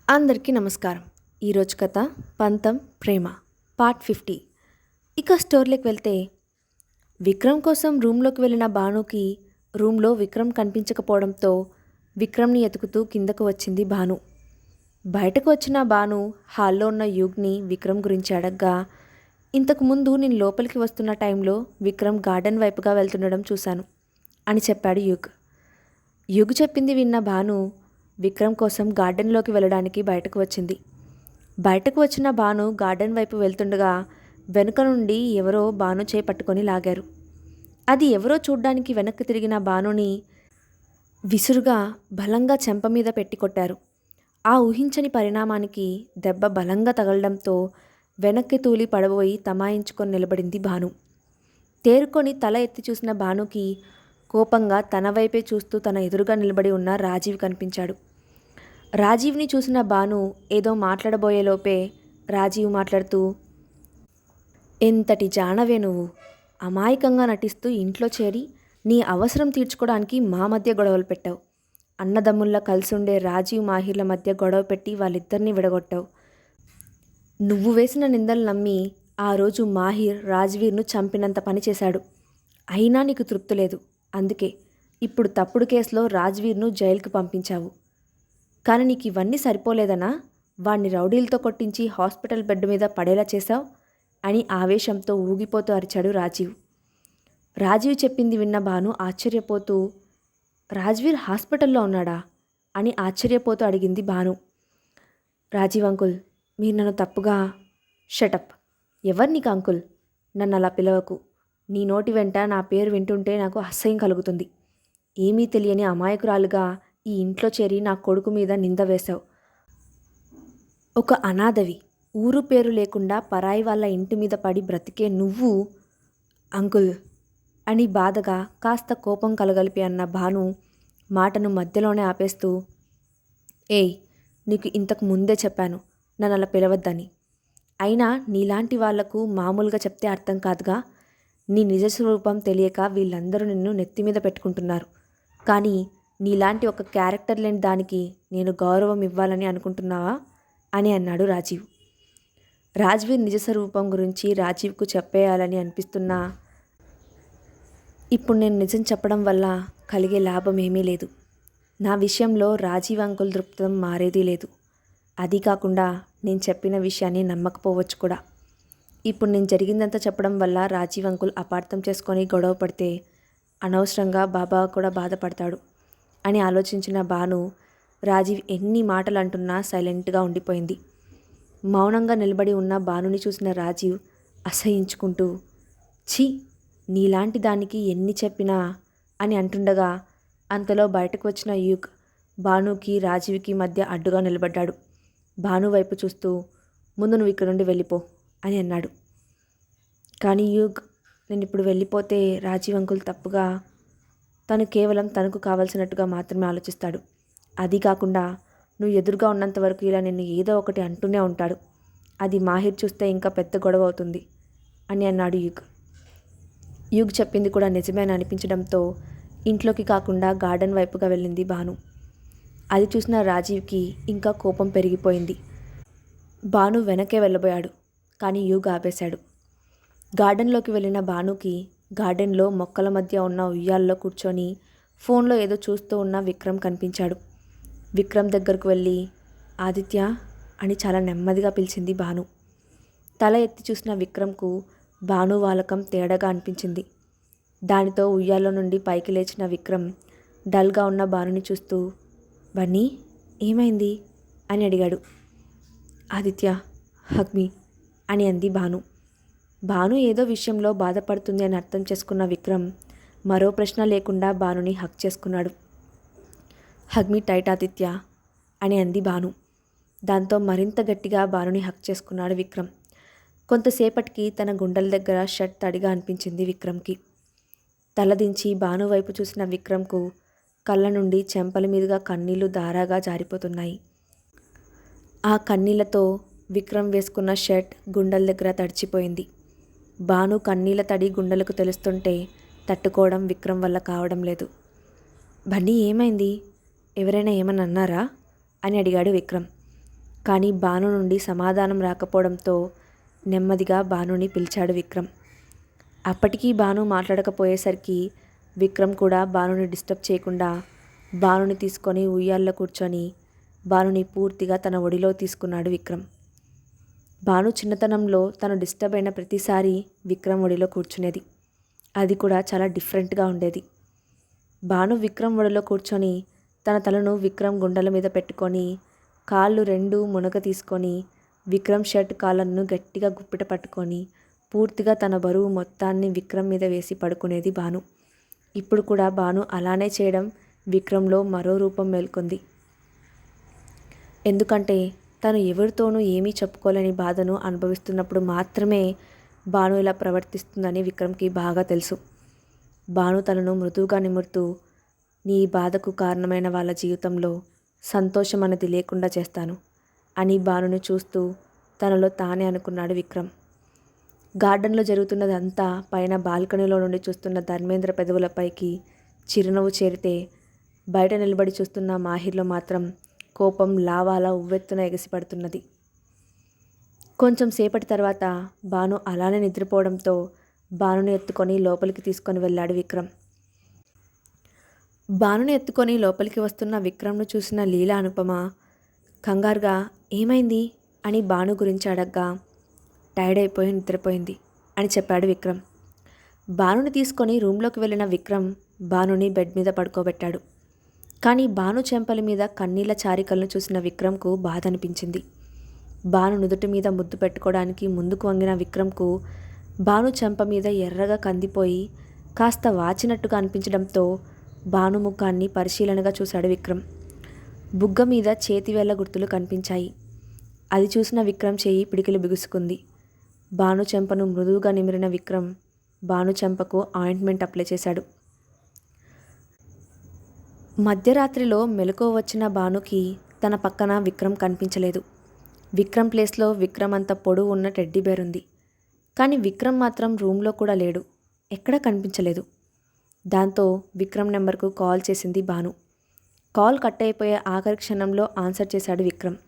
అందరికీ నమస్కారం. ఈరోజు కథ పంతం ప్రేమ పార్ట్ 50. ఇక స్టోరీలోకి వెళ్తే విక్రమ్ కోసం రూమ్లోకి వెళ్ళిన భానుకి రూమ్లో విక్రమ్ కనిపించకపోవడంతో విక్రమ్ని ఎతుకుతూ కిందకు వచ్చింది భాను. బయటకు వచ్చిన భాను హాల్లో ఉన్న యుగ్ని విక్రమ్ గురించి అడగ్గా, ఇంతకుముందు నేను లోపలికి వస్తున్న టైంలో విక్రమ్ గార్డెన్ వైపుగా వెళ్తుండడం చూశాను అని చెప్పాడు యుగ్. యుగ్ చెప్పింది విన్న భాను విక్రమ్ కోసం గార్డెన్లోకి వెళ్ళడానికి బయటకు వచ్చింది. బయటకు వచ్చిన భాను గార్డెన్ వైపు వెళ్తుండగా వెనుక నుండి ఎవరో భాను చేయి పట్టుకొని లాగారు. అది ఎవరో చూడ్డానికి వెనక్కి తిరిగిన భానుని విసురుగా బలంగా చెంప మీద పెట్టి కొట్టారు. ఆ ఊహించని పరిణామానికి దెబ్బ బలంగా తగలడంతో వెనక్కి తూలి పడబోయి తమాయించుకొని నిలబడింది భాను. తేరుకొని తల ఎత్తి చూసిన భానుకి కోపంగా తన వైపే చూస్తూ తన ఎదురుగా నిలబడి ఉన్న రాజీవ్ కనిపించాడు. రాజీవ్ని చూసిన భాను ఏదో మాట్లాడబోయేలోపే రాజీవ్ మాట్లాడుతూ, ఎంతటి జానవే నువ్వు, అమాయకంగా నటిస్తూ ఇంట్లో చేరి నీ అవసరం తీర్చుకోవడానికి మా మధ్య గొడవలు పెట్టావు. అన్నదమ్ముల్లా కలిసుండే రాజీవ్ మాహిర్ల మధ్య గొడవ పెట్టి వాళ్ళిద్దరినీ విడగొట్టావు. నువ్వు వేసిన నిందలు నమ్మి ఆ రోజు మాహిర్ రాజ్వీర్ను చంపినంత పని చేశాడు. అయినా నీకు తృప్తి లేదు. అందుకే ఇప్పుడు తప్పుడు కేసులో రాజ్వీర్ను జైలుకు పంపించావు. కానీ నీకు ఇవన్నీ సరిపోలేదనా వాణ్ణి రౌడీలతో కొట్టించి హాస్పిటల్ బెడ్ మీద పడేలా చేశావు అని ఆవేశంతో ఊగిపోతూ అరిచాడు రాజీవ్. రాజీవ్ చెప్పింది విన్న భాను ఆశ్చర్యపోతూ, రాజ్వీర్ హాస్పిటల్లో ఉన్నాడా అని ఆశ్చర్యపోతూ అడిగింది భాను. రాజీవ్ అంకుల్, మీరు నన్ను తప్పుగా... షటప్. ఎవరు నీకు అంకుల్? నన్ను అలా పిలవకు. నీ నోటి వెంట నా పేరు వింటుంటే నాకు అసహ్యం కలుగుతుంది. ఏమీ తెలియని అమాయకురాలుగా ఈ ఇంట్లో చేరి నా కొడుకు మీద నింద వేశావు. ఒక అనాథవి, ఊరు పేరు లేకుండా పరాయి వాళ్ళ ఇంటి మీద పడి బ్రతికే నువ్వు అంకుల్ అని బాధగా కాస్త కోపం కలగలిపి అన్న భాను మాటను మధ్యలోనే ఆపేస్తూ, ఏయ్, నీకు ఇంతకు ముందే చెప్పాను నన్ను అలా పిలవద్దని. అయినా నీలాంటి వాళ్లకు మామూలుగా చెప్తే అర్థం కాదుగా. నీ నిజ స్వరూపం తెలియక వీళ్ళందరూ నిన్ను నెత్తిమీద పెట్టుకుంటున్నారు. కానీ నీలాంటి ఒక క్యారెక్టర్ లేని దానికి నేను గౌరవం ఇవ్వాలని అనుకుంటున్నావా అని అన్నాడు రాజీవ్. రాజ్వీర్ నిజ స్వరూపం గురించి రాజీవ్కు చెప్పేయాలని అనిపిస్తున్నా ఇప్పుడు నేను నిజం చెప్పడం వల్ల కలిగే లాభం ఏమీ లేదు. నా విషయంలో రాజీవ్ అంకుల్ దృక్పథం మారేదీ లేదు. అది కాకుండా నేను చెప్పిన విషయాన్ని నమ్మకపోవచ్చు కూడా. ఇప్పుడు నేను జరిగిందంతా చెప్పడం వల్ల రాజీవ్ అంకుల్ అపార్థం చేసుకొని గొడవ పడితే అనవసరంగా బాబా కూడా బాధపడతాడు అని ఆలోచించిన భాను రాజీవ్ ఎన్ని మాటలు అంటున్నా సైలెంట్గా ఉండిపోయింది. మౌనంగా నిలబడి ఉన్న భానుని చూసిన రాజీవ్ అసహించుకుంటూ, ఛీ, నీలాంటి దానికి ఎన్ని చెప్పినా అని అంటుండగా అంతలో బయటకు వచ్చిన యుగ్ భానుకి రాజీవ్కి మధ్య అడ్డుగా నిలబడ్డాడు. భాను వైపు చూస్తూ, ముందు నువ్వు ఇక్కడ నుండి వెళ్ళిపో అని అన్నాడు. కానీ యుగ్, నేను ఇప్పుడు వెళ్ళిపోతే రాజీవ్ అంకుల్ తప్పుగా, తను కేవలం తనకు కావాల్సినట్టుగా మాత్రమే ఆలోచిస్తాడు. అది కాకుండా నువ్వు ఎదురుగా ఉన్నంత వరకు ఇలా నిన్ను ఏదో ఒకటి అంటూనే ఉంటాడు. అది మాహిర్ చూస్తే ఇంకా పెద్ద గొడవ అవుతుంది అని అన్నాడు యుగ్. యుగ్ చెప్పింది కూడా నిజమే అనిపించడంతో ఇంట్లోకి కాకుండా గార్డెన్ వైపుగా వెళ్ళింది భాను. అది చూసిన రాజీవ్కి ఇంకా కోపం పెరిగిపోయింది. భాను వెనకే వెళ్ళబోయాడు, కానీ యుగ్ ఆపేశాడు. గార్డెన్లోకి వెళ్ళిన భానుకి గార్డెన్లో మొక్కల మధ్య ఉన్న ఉయ్యాల్లో కూర్చొని ఫోన్లో ఏదో చూస్తూ ఉన్న విక్రమ్ కనిపించాడు. విక్రమ్ దగ్గరకు వెళ్ళి, ఆదిత్య అని చాలా నెమ్మదిగా పిలిచింది భాను. తల ఎత్తి చూసిన విక్రమ్కు భాను వాలకం తేడాగా అనిపించింది. దానితో ఉయ్యాల్లో నుండి పైకి లేచిన విక్రమ్ డల్గా ఉన్న భానుని చూస్తూ, బన్నీ, ఏమైంది అని అడిగాడు. ఆదిత్య, హగ్ మీ అని అంది భాను. భాను ఏదో విషయంలో బాధపడుతుంది అని అర్థం చేసుకున్న విక్రమ్ మరో ప్రశ్న లేకుండా భానుని హగ్ చేసుకున్నాడు. హగ్ మీ టైట్ ఆదిత్య అని అంది భాను. దాంతో మరింత గట్టిగా భానుని హగ్ చేసుకున్నాడు విక్రమ్. కొంతసేపటికి తన గుండెల దగ్గర షర్ట్ తడిగా అనిపించింది విక్రమ్కి. తలదించి భాను వైపు చూసిన విక్రమ్కు కళ్ళ నుండి చెంపల మీదుగా కన్నీళ్లు ధారాగా జారిపోతున్నాయి. ఆ కన్నీళ్లతో విక్రమ్ వేసుకున్న షర్ట్ గుండెల దగ్గర తడిచిపోయింది. భాను కన్నీళ్ల తడి గుండెలకు తెలుస్తుంటే తట్టుకోవడం విక్రమ్ వల్ల కావడం లేదు. బన్నీ, ఏమైంది? ఎవరైనా ఏమన్నా అన్నారా అని అడిగాడు విక్రమ్. కానీ భాను నుండి సమాధానం రాకపోవడంతో నెమ్మదిగా భానుని పిలిచాడు విక్రమ్. అప్పటికీ భాను మాట్లాడకపోయేసరికి విక్రమ్ కూడా భానుని డిస్టర్బ్ చేయకుండా భానుని తీసుకొని ఉయ్యాల్లో కూర్చొని భానుని పూర్తిగా తన ఒడిలో తీసుకున్నాడు విక్రమ్. భాను చిన్నతనంలో తను డిస్టర్బ్ అయిన ప్రతిసారి విక్రమ్ ఒడిలో కూర్చునేది. అది కూడా చాలా డిఫరెంట్గా ఉండేది. భాను విక్రమ్ ఒడిలో కూర్చొని తన తలను విక్రమ్ గుండెల మీద పెట్టుకొని కాళ్ళు రెండు మునగ తీసుకొని విక్రమ్ షర్ట్ కాళ్ళను గట్టిగా గుప్పిట పట్టుకొని పూర్తిగా తన బరువు మొత్తాన్ని విక్రమ్ మీద వేసి పడుకునేది భాను. ఇప్పుడు కూడా భాను అలానే చేయడం విక్రమ్లో మరో రూపం మేల్కొంది. ఎందుకంటే తను ఎవరితోనూ ఏమీ చెప్పుకోలేని బాధను అనుభవిస్తున్నప్పుడు మాత్రమే భాను ఇలా ప్రవర్తిస్తుందని విక్రమ్కి బాగా తెలుసు. భాను తనను మృదువుగా నిమురుతూ, నీ బాధకు కారణమైన వాళ్ళ జీవితంలో సంతోషం అనేది లేకుండా చేస్తాను అని భానుని చూస్తూ తనలో తానే అనుకున్నాడు విక్రమ్. గార్డెన్లో జరుగుతున్నదంతా పైన బాల్కనీలో నుండి చూస్తున్న ధర్మేంద్ర పెదవులపైకి చిరునవ్వు చేరితే బయట నిలబడి చూస్తున్న మాహిర్లో మాత్రం కోపం లావాలా ఉవ్వెత్తున ఎగసిపడుతున్నది. కొంచెం సేపటి తర్వాత భాను అలానే నిద్రపోవడంతో భానుని ఎత్తుకొని లోపలికి తీసుకొని వెళ్ళాడు విక్రమ్. భానుని ఎత్తుకొని లోపలికి వస్తున్న విక్రమ్ను చూసిన లీలా అనుపమ కంగారుగా ఏమైంది అని భాను గురించి అడగ్గా టైర్డ్ అయిపోయి నిద్రపోయింది అని చెప్పాడు విక్రమ్. భానుని తీసుకొని రూమ్లోకి వెళ్ళిన విక్రమ్ భానుని బెడ్ మీద పడుకోబెట్టాడు. కానీ భాను చెంపల మీద కన్నీళ్ల చారికలను చూసిన విక్రమ్కు బాధ అనిపించింది. భాను నుదుటి మీద ముద్దు పెట్టుకోవడానికి ముందుకు వంగిన విక్రమ్కు భాను చెంప మీద ఎర్రగా కందిపోయి కాస్త వాచినట్టుగా అనిపించడంతో భాను ముఖాన్ని పరిశీలనగా చూశాడు విక్రమ్. బుగ్గ మీద చేతివేళ్ల గుర్తులు కనిపించాయి. అది చూసిన విక్రమ్ చేయి పిడికిలు బిగుసుకుంది. భాను చెంపను మృదువుగా నిమిరిన విక్రమ్ భాను చెంపకు ఆయింట్మెంట్ అప్లై చేశాడు. మధ్యరాత్రిలో మెలకువ వచ్చిన భానుకి తన పక్కన విక్రమ్ కనిపించలేదు. విక్రమ్ ప్లేస్లో విక్రమ్ అంత పొడవు ఉన్న టెడ్డీ బేర్ ఉంది. కానీ విక్రమ్ మాత్రం రూమ్లో కూడా లేడు, ఎక్కడా కనిపించలేదు. దాంతో విక్రమ్ నెంబర్కు కాల్ చేసింది భాను. కాల్ కట్ అయిపోయే ఆఖరి క్షణంలో ఆన్సర్ చేశాడు విక్రమ్.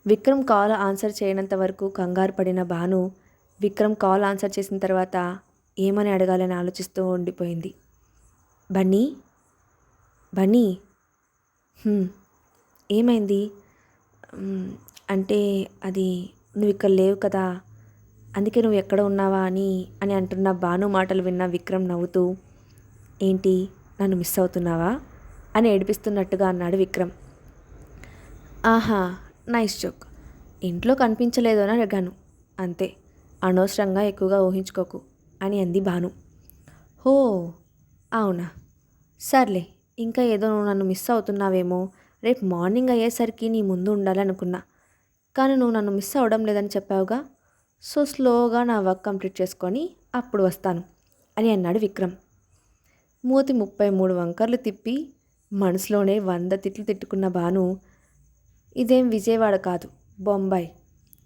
విక్రమ్ కాల్ ఆన్సర్ చేయనంత వరకు కంగారు పడిన భాను విక్రమ్ కాల్ ఆన్సర్ చేసిన తర్వాత ఏమని అడగాలని ఆలోచిస్తూ ఉండిపోయింది. బన్నీ బన్నీ ఏమైంది? అంటే అది నువ్వు ఇక్కడ లేవు కదా, అందుకే నువ్వు ఎక్కడ ఉన్నావా అని అంటున్న భాను మాటలు విన్న విక్రమ్ నవ్వుతూ, ఏంటి నన్ను మిస్ అవుతున్నావా అని ఏడిపిస్తున్నట్టుగా అన్నాడు విక్రమ్. ఆహా, నైస్ జోక్. ఇంట్లో కనిపించలేదు అని అడిగాను అంతే, అనవసరంగా ఎక్కువగా ఊహించుకోకు అని అంది భాను. హో అవునా, సర్లే. ఇంకా ఏదో నువ్వు నన్ను మిస్ అవుతున్నావేమో, రేపు మార్నింగ్ అయ్యేసరికి నీ ముందు ఉండాలనుకున్నా, కానీ నువ్వు నన్ను మిస్ అవ్వడం లేదని చెప్పావుగా, సో స్లోగా నా వర్క్ కంప్లీట్ చేసుకొని అప్పుడు వస్తాను అని అన్నాడు విక్రమ్. మూతి 33 వంకర్లు తిప్పి మనసులోనే 100 తిట్లు తిట్టుకున్న భాను, ఇదేం విజయవాడ కాదు, బొంబాయి,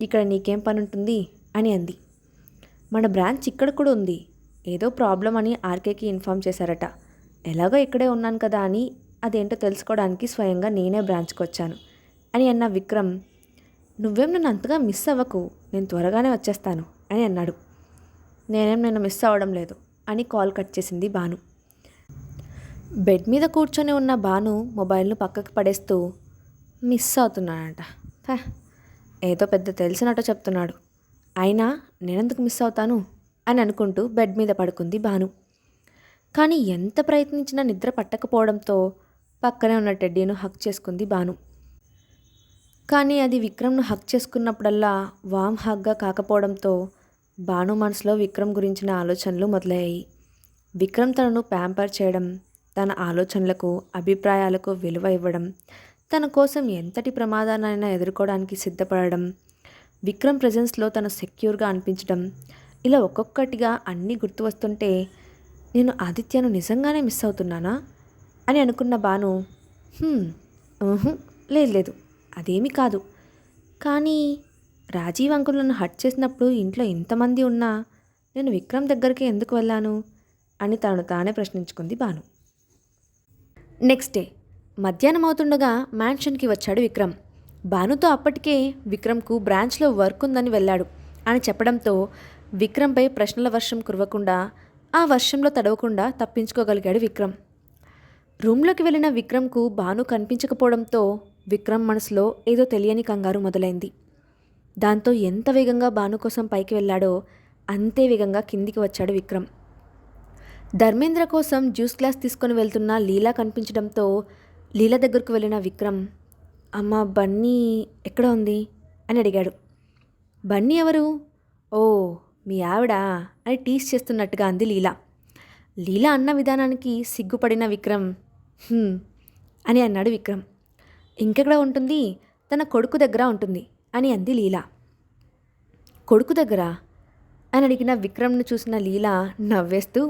ఇక్కడ నీకేం పని ఉంటుంది అని అంది. మన బ్రాంచ్ ఇక్కడ కూడా ఉంది, ఏదో ప్రాబ్లం అని ఆర్కేకి ఇన్ఫామ్ చేశారట, ఎలాగో ఇక్కడే ఉన్నాను కదా అని అదేంటో తెలుసుకోవడానికి స్వయంగా నేనే బ్రాంచ్కి వచ్చాను అని అన్న విక్రమ్, నువ్వేం నన్ను అంతగా మిస్ అవ్వకు, నేను త్వరగానే వచ్చేస్తాను అని అన్నాడు. నేనేం నిన్ను మిస్ అవ్వడం లేదు అని కాల్ కట్ చేసింది భాను. బెడ్ మీద కూర్చొని ఉన్న భాను మొబైల్ను పక్కకు పడేస్తూ, మిస్ అవుతున్నానంట, ఏదో పెద్ద తెలిసినట్టు చెప్తున్నాడు, అయినా నేనెందుకు మిస్ అవుతాను అని అనుకుంటూ బెడ్ మీద పడుకుంది భాను. కానీ ఎంత ప్రయత్నించినా నిద్ర పట్టకపోవడంతో పక్కనే ఉన్న టెడ్డీను హక్ చేసుకుంది భాను. కానీ అది విక్రమ్ను హక్ చేసుకున్నప్పుడల్లా వామ్ హగ్గా కాకపోవడంతో భాను మనసులో విక్రమ్ గురించిన ఆలోచనలు మొదలయ్యాయి. విక్రమ్ తనను ప్యాంపర్ చేయడం, తన ఆలోచనలకు అభిప్రాయాలకు విలువ ఇవ్వడం, తన కోసం ఎంతటి ప్రమాదాన్నైనా ఎదుర్కోవడానికి సిద్ధపడడం, విక్రమ్ ప్రెజెన్స్లో తను సెక్యూర్గా అనిపించడం, ఇలా ఒక్కొక్కటిగా అన్నీ గుర్తు వస్తుంటే నేను ఆదిత్యను నిజంగానే మిస్ అవుతున్నానా అని అనుకున్న భాను, లేదు అదేమీ కాదు, కానీ రాజీవ్ అంకుల్ నన్ను హర్ట్ చేసినప్పుడు ఇంట్లో ఇంతమంది ఉన్నా నేను విక్రమ్ దగ్గరికి ఎందుకు వెళ్ళాను అని తనను తానే ప్రశ్నించుకుంది భాను. నెక్స్ట్ డే మధ్యాహ్నం అవుతుండగా మ్యాన్షన్కి వచ్చాడు విక్రమ్. భానుతో అప్పటికే విక్రమ్కు బ్రాంచ్లో వర్క్ ఉందని వెళ్ళాడు అని చెప్పడంతో విక్రమ్పై ప్రశ్నల వర్షం కురవకుండా ఆ వర్షంలో తడవకుండా తప్పించుకోగలిగాడు విక్రమ్. రూమ్లోకి వెళ్ళిన విక్రమ్కు భాను కనిపించకపోవడంతో విక్రమ్ మనసులో ఏదో తెలియని కంగారు మొదలైంది. దాంతో ఎంత వేగంగా భాను కోసం పైకి వెళ్ళాడో అంతే వేగంగా కిందికి వచ్చాడు విక్రమ్. ధర్మేంద్ర కోసం జ్యూస్ గ్లాస్ తీసుకొని వెళ్తున్న లీలా కనిపించడంతో లీలా దగ్గరకు వెళ్ళిన విక్రమ్, అమ్మ బన్నీ ఎక్కడ ఉంది అని అడిగాడు. బన్నీ ఎవరు? ఓ మీ ఆవిడా అని టీస్ చేస్తున్నట్టుగా అంది లీలా. లీలా అన్న విధానానికి సిగ్గుపడిన విక్రమ్ అని అన్నాడు విక్రమ్. ఇంకెక్కడ ఉంటుంది? తన కొడుకు దగ్గర ఉంటుంది అని అంది లీలా. కొడుకు దగ్గర అని అడిగిన విక్రమ్ను చూసిన లీలా నవ్వేస్తూ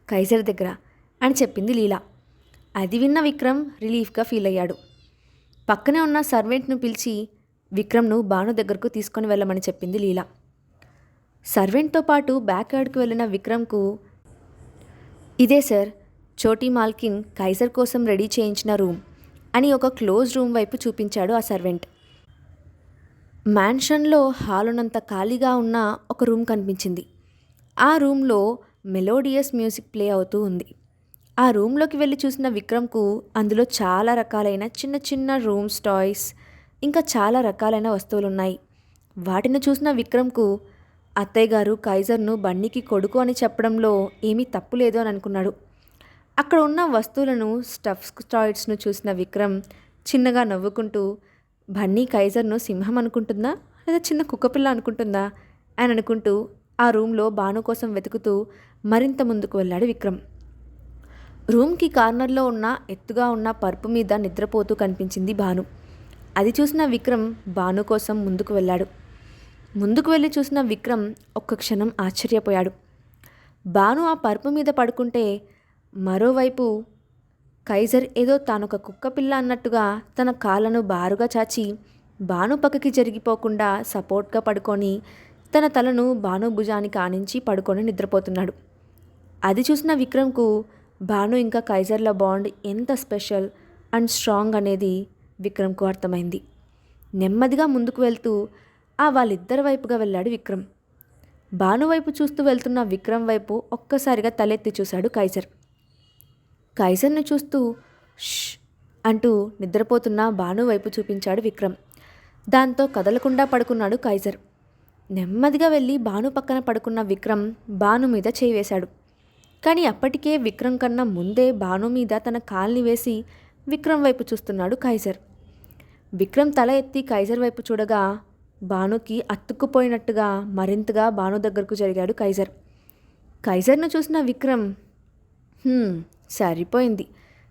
కైజర్ దగ్గర అని చెప్పింది లీలా. అది విన్న విక్రమ్ రిలీఫ్గా ఫీల్ అయ్యాడు. పక్కనే ఉన్న సర్వెంట్ను పిలిచి విక్రమ్ను భాను దగ్గరకు తీసుకొని వెళ్ళమని చెప్పింది లీలా. సర్వెంట్తో పాటు బ్యాక్ యార్డ్కి వెళ్ళిన విక్రమ్కు, ఇదే సార్ చోటీ మాల్కిన్ కైజర్ కోసం రెడీ చేయించిన రూమ్ అని ఒక క్లోజ్ రూమ్ వైపు చూపించాడు ఆ సర్వెంట్. మ్యాన్షన్లో హాలునంత ఖాళీగా ఉన్న ఒక రూమ్ కనిపించింది. ఆ రూమ్లో మెలోడియస్ మ్యూజిక్ ప్లే అవుతూ ఉంది. ఆ రూమ్లోకి వెళ్ళి చూసిన విక్రమ్కు అందులో చాలా రకాలైన చిన్న చిన్న రూమ్స్ టాయ్స్ ఇంకా చాలా రకాలైన వస్తువులున్నాయి. వాటిని చూసిన విక్రమ్కు అత్తయ్య గారు కైజర్ను బన్నీకి కొడుకు అని చెప్పడంలో ఏమీ తప్పు లేదు అని అనుకున్నాడు. అక్కడ ఉన్న వస్తువులను స్టఫ్స్ టాయ్స్ను చూసిన విక్రమ్ చిన్నగా నవ్వుకుంటూ, బన్నీ కైజర్ను సింహం అనుకుంటుందా లేదా చిన్న కుక్కపిల్ల అనుకుంటుందా అని అనుకుంటూ ఆ రూమ్లో భాను కోసం వెతుకుతూ మరింత ముందుకు వెళ్ళాడు విక్రమ్. రూమ్కి కార్నర్లో ఉన్న ఎత్తుగా ఉన్న పరుపు మీద నిద్రపోతూ కనిపించింది భాను. అది చూసిన విక్రమ్ భాను కోసం ముందుకు వెళ్ళాడు. ముందుకు వెళ్ళి చూసిన విక్రమ్ ఒక్క క్షణం ఆశ్చర్యపోయాడు. భాను ఆ పరుపు మీద పడుకుంటే మరోవైపు కైజర్ ఏదో తానొక కుక్కపిల్ల అన్నట్టుగా తన కాళ్ళను బారుగా చాచి భాను పక్కకి జరిగిపోకుండా సపోర్ట్గా పడుకొని తన తలను భాను భుజానికి ఆనించి పడుకొని నిద్రపోతున్నాడు. అది చూసిన విక్రమ్కు భాను ఇంకా కైజర్ల బాండ్ ఎంత స్పెషల్ అండ్ స్ట్రాంగ్ అనేది విక్రమ్కు అర్థమైంది. నెమ్మదిగా ముందుకు వెళ్తూ వాళ్ళిద్దరి వైపుగా వెళ్ళాడు విక్రమ్. భాను వైపు చూస్తూ వెళ్తున్న విక్రమ్ వైపు ఒక్కసారిగా తలెత్తి చూశాడు కైజర్. కైజర్ని చూస్తూ ష్ అంటూ నిద్రపోతున్న భాను వైపు చూపించాడు విక్రమ్. దాంతో కదలకుండా పడుకున్నాడు కైజర్. నెమ్మదిగా వెళ్ళి భాను పక్కన పడుకున్న విక్రమ్ భాను మీద చేయి వేశాడు. కానీ అప్పటికే విక్రమ్ కన్నా ముందే భాను మీద తన కాల్ని వేసి విక్రమ్ వైపు చూస్తున్నాడు కైజర్. విక్రమ్ తల ఎత్తి కైజర్ వైపు చూడగా భానుకి అతుక్కుపోయినట్టుగా మరింతగా భాను దగ్గరకు జరిగాడు కైజర్. కైజర్ను చూసిన విక్రమ్, సరిపోయింది,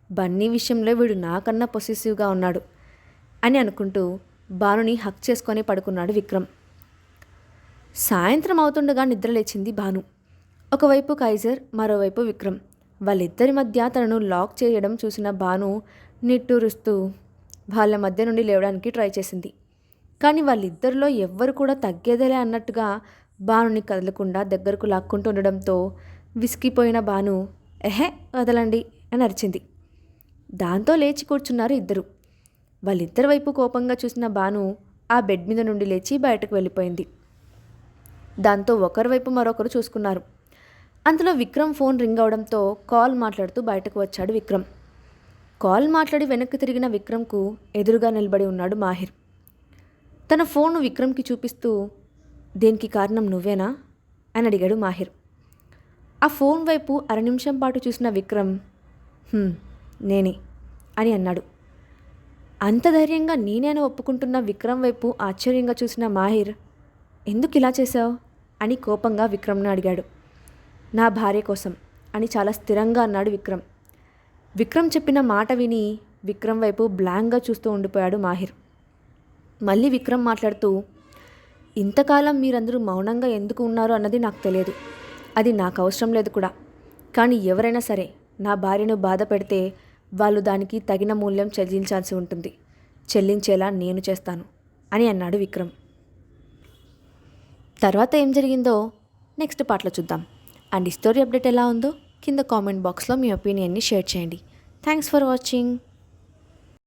బన్నీ విషయంలో వీడు నాకన్నా పొసెసివ్గా ఉన్నాడు అని అనుకుంటూ భానుని హక్ చేసుకొని పడుకున్నాడు విక్రమ్. సాయంత్రం అవుతుండగా నిద్రలేచింది భాను. ఒకవైపు కైజర్, మరోవైపు విక్రమ్. వాళ్ళిద్దరి మధ్య తనను లాక్ చేయడం చూసిన భాను నిట్టూరుస్తూ వాళ్ళ మధ్య నుండి లేవడానికి ట్రై చేసింది. కానీ వాళ్ళిద్దరిలో ఎవ్వరు కూడా తగ్గేదేలే అన్నట్టుగా భానుని కదలకుండా దగ్గరకు లాక్కుంటూ ఉండడంతో విసిగిపోయిన భాను, వదలండి అని అరిచింది. దాంతో లేచి కూర్చున్నారు ఇద్దరు. వాళ్ళిద్దరి వైపు కోపంగా చూసిన భాను ఆ బెడ్ మీద నుండి లేచి బయటకు వెళ్ళిపోయింది. దాంతో ఒకరి వైపు మరొకరు చూసుకున్నారు. అంతలో విక్రమ్ ఫోన్ రింగ్ అవడంతో కాల్ మాట్లాడుతూ బయటకు వచ్చాడు విక్రమ్. కాల్ మాట్లాడి వెనక్కి తిరిగిన విక్రమ్కు ఎదురుగా నిలబడి ఉన్నాడు మాహిర్. తన ఫోన్ను విక్రమ్కి చూపిస్తూ, దేనికి కారణం నువ్వేనా అని అడిగాడు మాహిర్. ఆ ఫోన్ వైపు అర నిమిషం పాటు చూసిన విక్రమ్, నేనే అని అన్నాడు. అంత ధైర్యంగా నేనేను ఒప్పుకుంటున్న విక్రమ్ వైపు ఆశ్చర్యంగా చూసిన మాహిర్, ఎందుకు ఇలా చేశావు అని కోపంగా విక్రమ్ను అడిగాడు. నా భార్య కోసం అని చాలా స్థిరంగా అన్నాడు విక్రమ్. విక్రమ్ చెప్పిన మాట విని విక్రమ్ వైపు బ్లాంక్గా చూస్తూ ఉండిపోయాడు మాహిర్. మళ్ళీ విక్రమ్ మాట్లాడుతూ, ఇంతకాలం మీరందరూ మౌనంగా ఎందుకు ఉన్నారు అన్నది నాకు తెలియదు, అది నాకు అవసరం లేదు కూడా. కానీ ఎవరైనా సరే నా భార్యను బాధ పెడితే వాళ్ళు దానికి తగిన మూల్యం చెల్లించాల్సి ఉంటుంది. చెల్లించేలా నేను చేస్తాను అని అన్నాడు విక్రమ్. తర్వాత ఏం జరిగిందో నెక్స్ట్ పార్ట్లో చూద్దాం. అండ్ ఈ స్టోరీ అప్డేట్ ఎలా ఉందో కింద కామెంట్ బాక్స్లో మీ ఒపీనియన్ని షేర్ చేయండి. Thanks for watching.